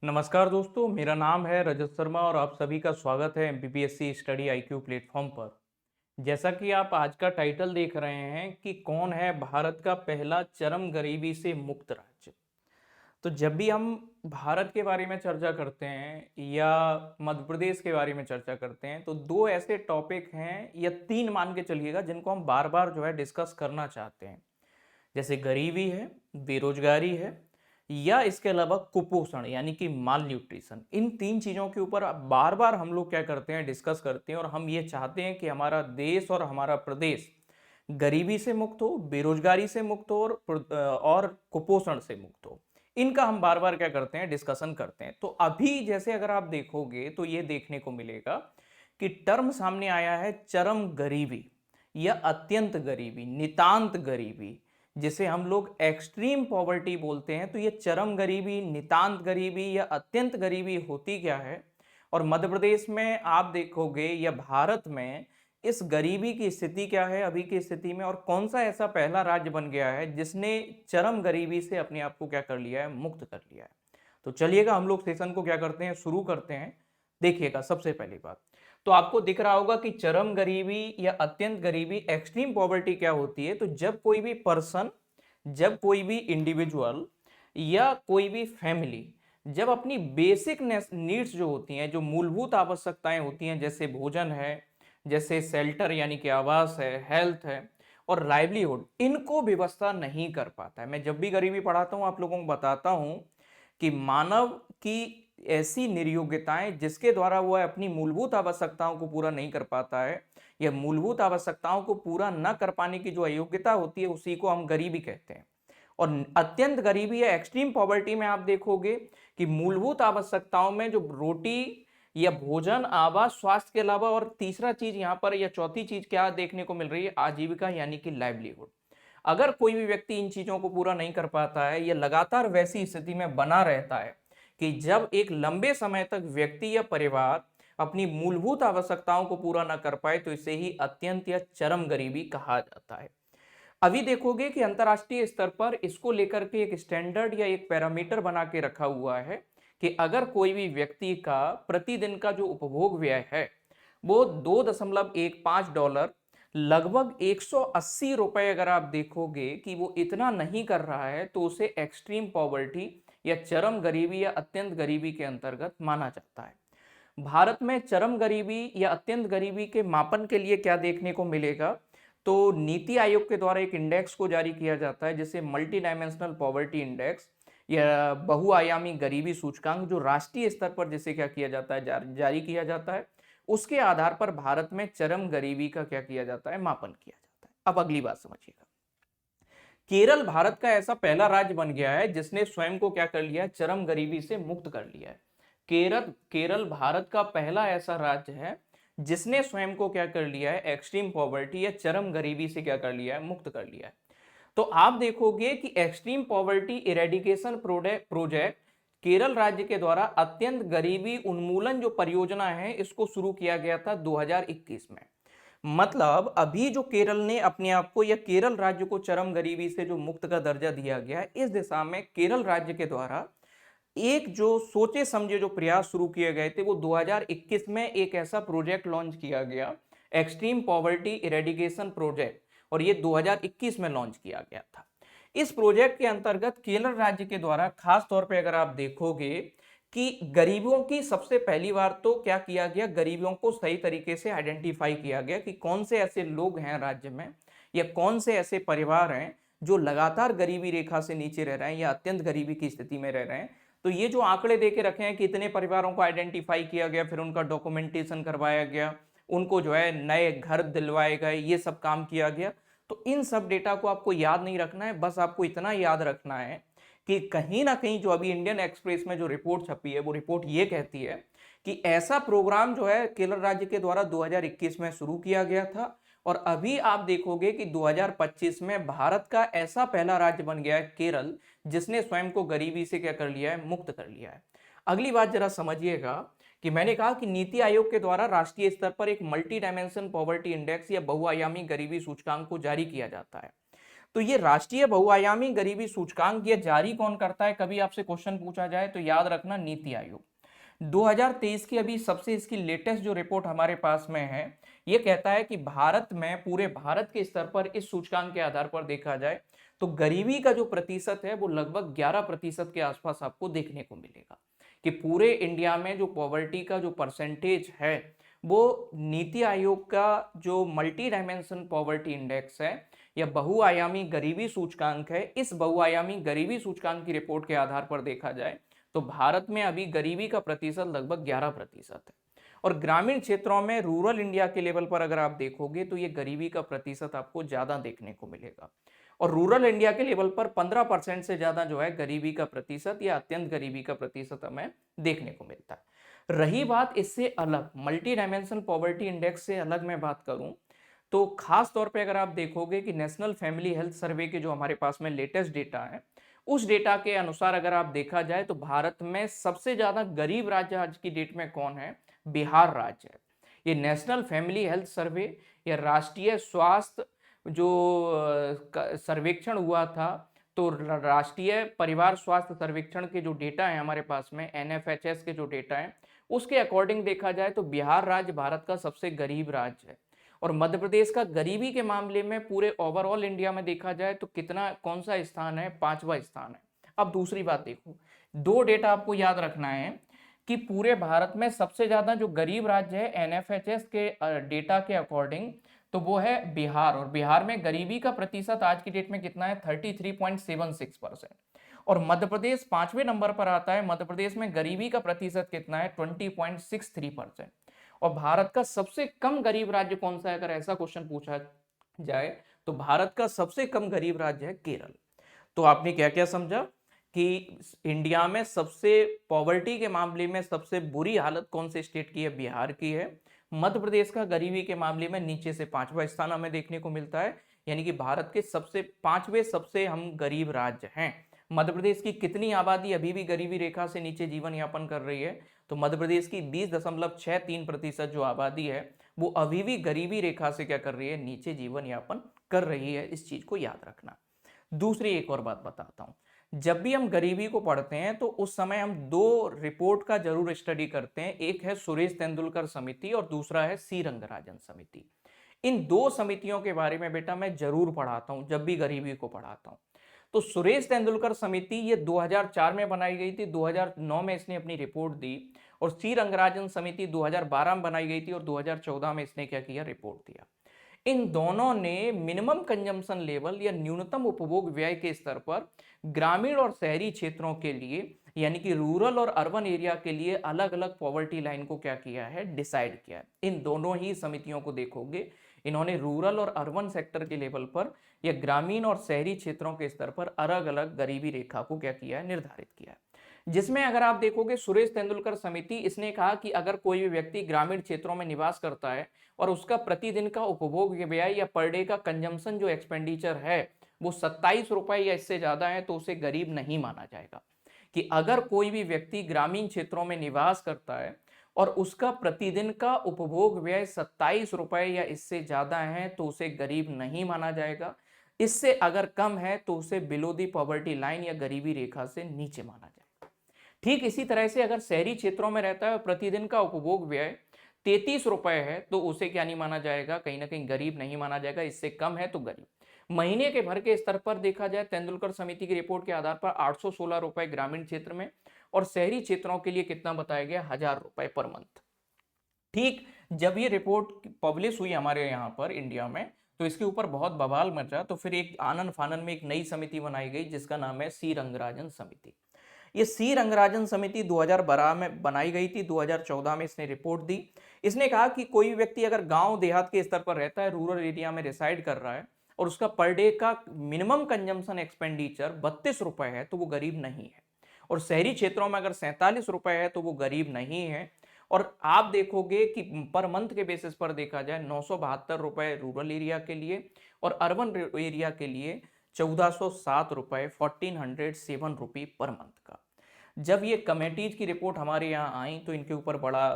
नमस्कार दोस्तों, मेरा नाम है रजत शर्मा और आप सभी का स्वागत है एमपीपीएससी स्टडी आईक्यू प्लेटफॉर्म पर। जैसा कि आप आज का टाइटल देख रहे हैं कि कौन है भारत का पहला चरम गरीबी से मुक्त राज्य। तो जब भी हम भारत के बारे में चर्चा करते हैं या मध्य प्रदेश के बारे में चर्चा करते हैं तो दो ऐसे टॉपिक हैं या तीन मान के चलिएगा जिनको हम बार बार जो है डिस्कस करना चाहते हैं। जैसे गरीबी है, बेरोजगारी है या इसके अलावा कुपोषण यानी कि माल न्यूट्रिशन। इन तीन चीज़ों के ऊपर बार बार हम लोग क्या करते हैं, डिस्कस करते हैं और हम ये चाहते हैं कि हमारा देश और हमारा प्रदेश गरीबी से मुक्त हो, बेरोजगारी से मुक्त हो और कुपोषण से मुक्त हो। इनका हम बार बार क्या करते हैं, डिस्कशन करते हैं। तो अभी जैसे अगर आप देखोगे तो ये देखने को मिलेगा कि टर्म सामने आया है चरम गरीबी या अत्यंत गरीबी, नितांत गरीबी, जिसे हम लोग एक्सट्रीम पॉवर्टी बोलते हैं। तो ये चरम गरीबी, नितांत गरीबी या अत्यंत गरीबी होती क्या है, और मध्य प्रदेश में आप देखोगे या भारत में इस गरीबी की स्थिति क्या है अभी की स्थिति में, और कौन सा ऐसा पहला राज्य बन गया है जिसने चरम गरीबी से अपने आप को क्या कर लिया है, मुक्त कर लिया है। तो चलिएगा हम लोग सेशन को क्या करते हैं, शुरू करते हैं। देखिएगा सबसे पहली बात तो आपको दिख रहा होगा कि चरम गरीबी या अत्यंत गरीबी, एक्सट्रीम पॉवर्टी क्या होती है। तो जब कोई भी पर्सन, जब कोई भी इंडिविजुअल या कोई भी फैमिली जब अपनी बेसिक नीड्स जो होती हैं, जो मूलभूत आवश्यकताएं होती हैं, जैसे भोजन है, जैसे शेल्टर यानी कि आवास है, हेल्थ है और लाइवलीहुड, इनको व्यवस्था नहीं कर पाता है। मैं जब भी गरीबी पढ़ाता हूं आप लोगों को बताता हूं कि मानव की ऐसी निर्योग्यताएं जिसके द्वारा वह अपनी मूलभूत आवश्यकताओं को पूरा नहीं कर पाता है, या मूलभूत आवश्यकताओं को पूरा न कर पाने की जो अयोग्यता होती है, उसी को हम गरीबी कहते हैं। और अत्यंत गरीबी या एक्सट्रीम पॉवर्टी में आप देखोगे कि मूलभूत आवश्यकताओं में जो रोटी या भोजन, आवास, स्वास्थ्य के अलावा और तीसरा चीज यहां पर या चौथी चीज क्या देखने को मिल रही है, आजीविका यानी कि लाइवलीहुड। अगर कोई भी व्यक्ति इन चीजों को पूरा नहीं कर पाता है या लगातार वैसी स्थिति में बना रहता है कि जब एक लंबे समय तक व्यक्ति या परिवार अपनी मूलभूत आवश्यकताओं को पूरा न कर पाए, तो इसे ही अत्यंत या चरम गरीबी कहा जाता है। अभी देखोगे कि अंतर्राष्ट्रीय स्तर पर इसको लेकर के एक स्टैंडर्ड या एक पैरामीटर बना के रखा हुआ है कि अगर कोई भी व्यक्ति का प्रतिदिन का जो उपभोग व्यय है वो $2.15, लगभग 180 रुपए, अगर आप देखोगे कि वो इतना नहीं कर रहा है, तो उसे एक्सट्रीम पॉवर्टी या चरम गरीबी या अत्यंत गरीबी के अंतर्गत माना जाता है। भारत में चरम गरीबी या अत्यंत गरीबी के मापन के लिए क्या देखने को मिलेगा, तो नीति आयोग के द्वारा एक इंडेक्स को जारी किया जाता है जिसे मल्टी डायमेंशनल पॉवर्टी इंडेक्स या बहुआयामी गरीबी सूचकांक, जो राष्ट्रीय स्तर पर जिसे क्या किया जाता है, जारी किया जाता है। उसके आधार पर भारत में चरम गरीबी का क्या किया जाता है, मापन किया जाता है। अब अगली बात समझिएगा, केरल भारत का ऐसा पहला राज्य बन गया है जिसने स्वयं को क्या कर लिया है, चरम गरीबी से मुक्त कर लिया है। केरल केरल भारत का पहला ऐसा राज्य है जिसने स्वयं को क्या कर लिया है, एक्सट्रीम पॉवर्टी या चरम गरीबी से क्या कर लिया है, मुक्त कर लिया है। तो आप देखोगे कि extreme poverty eradication project Kerala राज्य के द्वारा अत्यंत गरीबी उन्मूलन जो परियोजना है, इसको शुरू किया गया था 2021 में। मतलब अभी जो केरल ने अपने आप को या केरल राज्य को चरम गरीबी से जो मुक्त का दर्जा दिया गया है, इस दिशा में केरल राज्य के द्वारा एक जो सोचे समझे जो प्रयास शुरू किए गए थे, वो 2021 में एक ऐसा प्रोजेक्ट लॉन्च किया गया, एक्सट्रीम पॉवर्टी इरेडिकेशन प्रोजेक्ट, और ये 2021 में लॉन्च किया गया था। इस प्रोजेक्ट के अंतर्गत केरल राज्य के द्वारा खास तौर पे अगर आप देखोगे कि गरीबों की सबसे पहली बार तो क्या किया गया, गरीबों को सही तरीके से आइडेंटिफाई किया गया कि कौन से ऐसे लोग हैं राज्य में या कौन से ऐसे परिवार हैं जो लगातार गरीबी रेखा से नीचे रह रहे हैं या अत्यंत गरीबी की स्थिति में रह रहे हैं। तो ये जो आंकड़े देके रखे हैं कि इतने परिवारों को आइडेंटिफाई किया गया, फिर उनका डॉक्यूमेंटेशन करवाया गया, उनको जो है नए घर दिलवाए गए, ये सब काम किया गया। तो इन सब डेटा को आपको याद नहीं रखना है, बस आपको इतना याद रखना है कि कहीं ना कहीं जो अभी इंडियन एक्सप्रेस में जो रिपोर्ट छपी है, वो रिपोर्ट ये कहती है कि ऐसा प्रोग्राम जो है केरल राज्य के द्वारा 2021 में शुरू किया गया था, और अभी आप देखोगे कि 2025 में भारत का ऐसा पहला राज्य बन गया है केरल, जिसने स्वयं को गरीबी से क्या कर लिया है, मुक्त कर लिया है। अगली बात जरा समझिएगा कि मैंने कहा कि नीति आयोग के द्वारा राष्ट्रीय स्तर पर एक मल्टी डायमेंशन पॉवर्टी इंडेक्स या बहुआयामी गरीबी सूचकांक को जारी किया जाता है। तो ये राष्ट्रीय बहुआयामी गरीबी सूचकांक ये जारी कौन करता है, कभी आपसे क्वेश्चन पूछा जाए तो याद रखना नीति आयोग। 2023 की अभी सबसे इसकी लेटेस्ट जो रिपोर्ट हमारे पास में है, ये कहता है कि भारत में, पूरे भारत के स्तर पर इस सूचकांक के आधार पर देखा जाए तो गरीबी का जो प्रतिशत है वो लगभग 11% के आसपास आपको देखने को मिलेगा। कि पूरे इंडिया में जो पॉवर्टी का जो परसेंटेज है वो नीति आयोग का जो मल्टी डायमेंशन पॉवर्टी इंडेक्स है या बहुआयामी गरीबी सूचकांक है, इस बहुआयामी गरीबी सूचकांक की रिपोर्ट के आधार पर देखा जाए तो भारत में अभी गरीबी का प्रतिशत लगभग 11% है। और ग्रामीण क्षेत्रों में, रूरल इंडिया के लेवल पर अगर आप देखोगे तो ये गरीबी का प्रतिशत आपको ज्यादा देखने को मिलेगा। और रूरल इंडिया के लेवल पर 15% से ज्यादा जो है गरीबी का प्रतिशत या अत्यंत गरीबी का प्रतिशत हमें देखने को मिलता है। रही बात इससे अलग, मल्टी डायमेंशन पॉवर्टी इंडेक्स से अलग मैं बात करूं तो खास तौर पे अगर आप देखोगे कि नेशनल फैमिली हेल्थ सर्वे के जो हमारे पास में लेटेस्ट डेटा है, उस डेटा के अनुसार अगर आप देखा जाए तो भारत में सबसे ज्यादा गरीब राज्य आज की डेट में कौन है? बिहार राज्य है। ये नेशनल फैमिली हेल्थ सर्वे या राष्ट्रीय स्वास्थ्य जो सर्वेक्षण हुआ था, तो राष्ट्रीय परिवार स्वास्थ्य सर्वेक्षण के जो डेटा है हमारे पास में, एनएफएचएस के जो डेटा है, उसके अकॉर्डिंग देखा जाए तो बिहार राज्य भारत का सबसे गरीब राज्य है। और मध्य प्रदेश का गरीबी के मामले में पूरे ओवरऑल इंडिया में देखा जाए तो कितना, कौन सा स्थान है? 5वां स्थान है। अब दूसरी बात देखो, दो डेटा आपको याद रखना है कि पूरे भारत में सबसे ज्यादा जो गरीब राज्य है एनएफएचएस के डेटा के अकॉर्डिंग, तो वो है बिहार। और बिहार में गरीबी का प्रतिशत आज की डेट में कितना है? 33.76%। और मध्य प्रदेश 5वें नंबर पर आता है। मध्य प्रदेश में गरीबी का प्रतिशत कितना है? 20.63%। और भारत का सबसे कम गरीब राज्य कौन सा है, अगर ऐसा क्वेश्चन पूछा जाए तो भारत का सबसे कम गरीब राज्य है केरल। तो आपने क्या क्या समझा कि इंडिया में सबसे पॉवर्टी के मामले में सबसे बुरी हालत कौन से स्टेट की है? बिहार की है। मध्य प्रदेश का गरीबी के मामले में नीचे से 5वां स्थान हमें देखने को मिलता है, यानी कि भारत के सबसे 5वें सबसे हम गरीब राज्य हैं। मध्य प्रदेश की कितनी आबादी अभी भी गरीबी रेखा से नीचे जीवन यापन कर रही है? तो मध्य प्रदेश की 20.63% जो आबादी है वो अभी भी गरीबी रेखा से क्या कर रही है? नीचे जीवन यापन कर रही है। इस चीज को याद रखना। दूसरी एक और बात बताता हूं, जब भी हम गरीबी को पढ़ते हैं तो उस समय हम दो रिपोर्ट का जरूर स्टडी करते हैं। एक है सुरेश तेंदुलकर समिति और दूसरा है सी रंगराजन समिति। इन दो समितियों के बारे में बेटा मैं जरूर पढ़ाता हूं जब भी गरीबी को पढ़ाता हूं। तो सुरेश तेंदुलकर समिति ये 2004 में बनाई गई थी, 2009 में इसने अपनी रिपोर्ट दी। और सी रंगराजन समिति 2012 में बनाई गई थी और 2014 में इसने क्या किया? रिपोर्ट दिया। इन दोनों ने मिनिमम कंजम्पशन लेवल या न्यूनतम उपभोग व्यय के स्तर पर ग्रामीण और शहरी क्षेत्रों के लिए, यानी कि रूरल और अर्बन एरिया के लिए अलग अलग पॉवर्टी लाइन को क्या किया है? डिसाइड किया है। इन दोनों ही समितियों को देखोगे, इन्होंने रूरल और अर्बन सेक्टर के लेवल पर या ग्रामीण और शहरी क्षेत्रों के स्तर पर अलग अलग गरीबी रेखा को क्या किया है? निर्धारित किया है। जिसमें अगर आप देखोगे सुरेश तेंदुलकर समिति, इसने कहा कि अगर कोई भी व्यक्ति ग्रामीण क्षेत्रों में निवास करता है और उसका प्रतिदिन का उपभोग व्यय या पर डे का कंजम्पशन जो एक्सपेंडिचर है वो 27 रुपए या इससे ज्यादा है तो उसे गरीब नहीं माना जाएगा। कि अगर कोई भी व्यक्ति ग्रामीण क्षेत्रों में निवास करता है और उसका प्रतिदिन का उपभोग व्यय 27 रुपए या इससे ज्यादा है तो उसे गरीब नहीं माना जाएगा। इससे अगर कम है तो उसे बिलो दी पॉवर्टी लाइन या गरीबी रेखा से नीचे माना जाएगा। ठीक इसी तरह से अगर शहरी क्षेत्रों में रहता है और प्रतिदिन का उपभोग व्यय 33 रुपए है तो उसे क्या नहीं माना जाएगा? कहीं ना कहीं गरीब नहीं माना जाएगा। इससे कम है तो गरीब। महीने के भर के स्तर पर देखा जाए तेंदुलकर समिति की रिपोर्ट के आधार पर 816 रुपए ग्रामीण क्षेत्र में और शहरी क्षेत्रों के लिए कितना बताया गया? 1000 रुपए पर मंथ। ठीक जब ये रिपोर्ट पब्लिश हुई हमारे यहाँ पर इंडिया में तो इसके ऊपर बहुत बवाल मचा। तो फिर एक आनन फानन में एक नई समिति बनाई गई जिसका नाम है सी रंगराजन समिति। ये सी रंगराजन समिति 2012 में बनाई गई थी, 2014 में इसने रिपोर्ट दी। इसने कहा कि कोई भी व्यक्ति अगर गांव देहात के स्तर पर रहता है, रूरल एरिया में रिसाइड कर रहा है और उसका पर डे का मिनिमम कंजम्पशन एक्सपेंडिचर 32 रुपए है तो वो गरीब नहीं है। और शहरी क्षेत्रों में अगर 47 रुपए है तो वो गरीब नहीं है। और आप देखोगे कि पर मंथ के बेसिस पर देखा जाए 972 रुपए रूरल एरिया के लिए और अर्बन एरिया के लिए 1407 रुपए 1407 रुपी पर मंथ का। जब ये कमेटीज की रिपोर्ट हमारे यहाँ आई तो इनके ऊपर बड़ा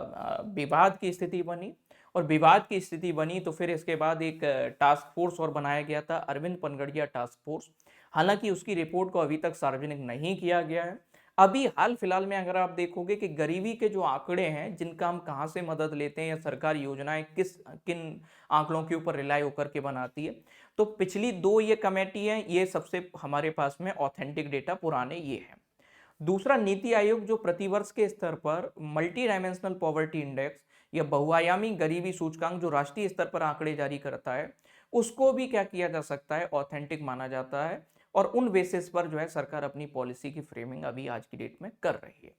विवाद की स्थिति बनी और विवाद की स्थिति बनी तो फिर इसके बाद एक टास्क फोर्स और बनाया गया था, अरविंद पनगड़िया टास्क फोर्स। हालांकि उसकी रिपोर्ट को अभी तक सार्वजनिक नहीं किया गया है। अभी हाल फिलहाल में अगर आप देखोगे कि गरीबी के जो आंकड़े हैं, जिनका हम कहाँ से मदद लेते हैं या सरकार योजनाएं किन आंकड़ों के ऊपर रिलाई होकर के बनाती है, तो पिछली दो ये कमेटी है, ये सबसे हमारे पास में ऑथेंटिक डेटा पुराने ये हैं। दूसरा, नीति आयोग जो प्रतिवर्ष के स्तर पर मल्टी डायमेंशनल पॉवर्टी इंडेक्स या बहुआयामी गरीबी सूचकांक जो राष्ट्रीय स्तर पर आंकड़े जारी करता है, उसको भी क्या किया जा सकता है, ऑथेंटिक माना जाता है। और उन बेसिस पर जो है सरकार अपनी पॉलिसी की फ्रेमिंग अभी आज की डेट में कर रही है।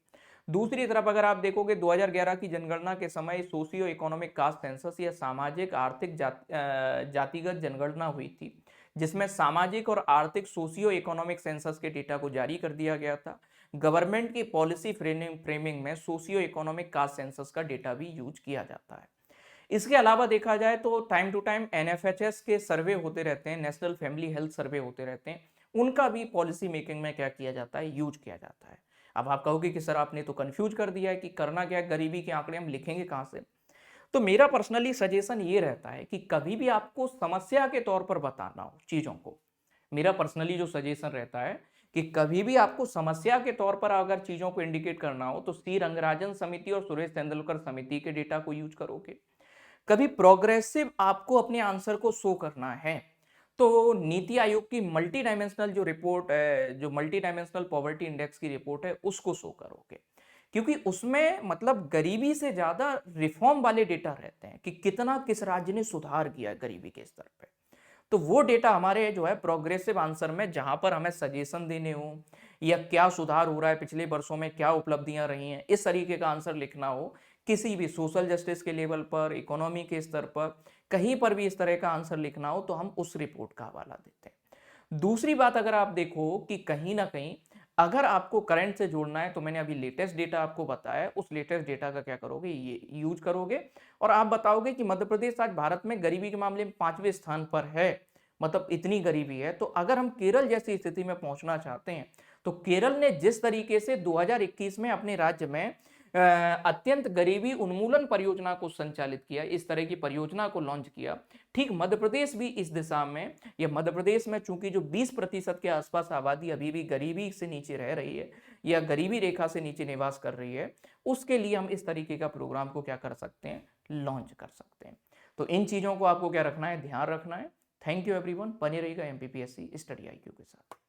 दूसरी तरफ अगर आप देखोगे 2011 की जनगणना के समय सोशियो इकोनॉमिक कास्ट सेंसस या सामाजिक आर्थिक जातिगत जनगणना हुई थी, जिसमें सामाजिक और आर्थिक सोशियो इकोनॉमिक सेंसस के डेटा को जारी कर दिया गया था। गवर्नमेंट की पॉलिसी फ्रेमिंग में सोशियो इकोनॉमिक कास्ट सेंसस का डेटा भी यूज किया जाता है। इसके अलावा देखा जाए तो टाइम टू टाइम एनएफएचएस के सर्वे होते रहते हैं, नेशनल फैमिली हेल्थ सर्वे होते रहते हैं, उनका भी पॉलिसी मेकिंग में क्या किया जाता है, यूज किया जाता है। अब आप कहोगे कि सर आपने तो कंफ्यूज कर दिया है कि करना क्या है, गरीबी के आंकड़े हम लिखेंगे कहां से। तो मेरा पर्सनली सजेशन ये रहता है कि कभी भी आपको समस्या के तौर पर बताना हो चीजों को, मेरा पर्सनली जो सजेशन रहता है कि कभी भी आपको समस्या के तौर पर अगर चीजों को इंडिकेट करना हो तो सी रंगराजन समिति और सुरेश तेंदुलकर समिति के डेटा को यूज करोगे। कभी प्रोग्रेसिव आपको अपने आंसर को शो करना है तो नीति आयोग की मल्टी डायमेंशनल जो रिपोर्ट है, जो मल्टी डायमेंशनल पॉवर्टी इंडेक्स की रिपोर्ट है, उसको शो करोगे। क्योंकि उसमें मतलब गरीबी से ज्यादा रिफॉर्म वाले डेटा रहते हैं कि कितना किस राज्य ने सुधार किया गरीबी के स्तर पे। तो वो डेटा हमारे जो है प्रोग्रेसिव आंसर में, जहां पर हमें सजेशन देने हो या क्या सुधार हो रहा है पिछले वर्षों में, क्या उपलब्धियां रही हैं, इस तरीके का आंसर लिखना हो, किसी भी सोशल जस्टिस के लेवल पर, इकोनॉमी के स्तर पर, कहीं पर भी इस तरह का आंसर लिखना हो तो हम उस रिपोर्ट का हवाला देते हैं। दूसरी बात, अगर आप देखो कि कहीं ना कहीं अगर आपको करंट से जोड़ना है तो मैंने अभी लेटेस्ट डेटा आपको बताया, उस लेटेस्ट डेटा का क्या करोगे, ये यूज करोगे और आप बताओगे कि मध्य प्रदेश आज भारत में गरीबी के मामले में 5वें स्थान पर है। मतलब इतनी गरीबी है, तो अगर हम केरल जैसी स्थिति में पहुंचना चाहते हैं तो केरल ने जिस तरीके से 2021 में अपने राज्य में अत्यंत गरीबी उन्मूलन परियोजना को संचालित किया, इस तरह की परियोजना को लॉन्च किया, ठीक मध्य प्रदेश भी इस दिशा में, या मध्य प्रदेश में चूंकि जो 20% के आसपास आबादी अभी भी गरीबी से नीचे रह रही है या गरीबी रेखा से नीचे निवास कर रही है, उसके लिए हम इस तरीके का प्रोग्राम को क्या कर सकते हैं, लॉन्च कर सकते हैं। तो इन चीजों को आपको क्या रखना है, ध्यान रखना है। थैंक यू एवरीवन, बने रहिएगा एमपीपीएससी स्टडी आईक्यू के साथ।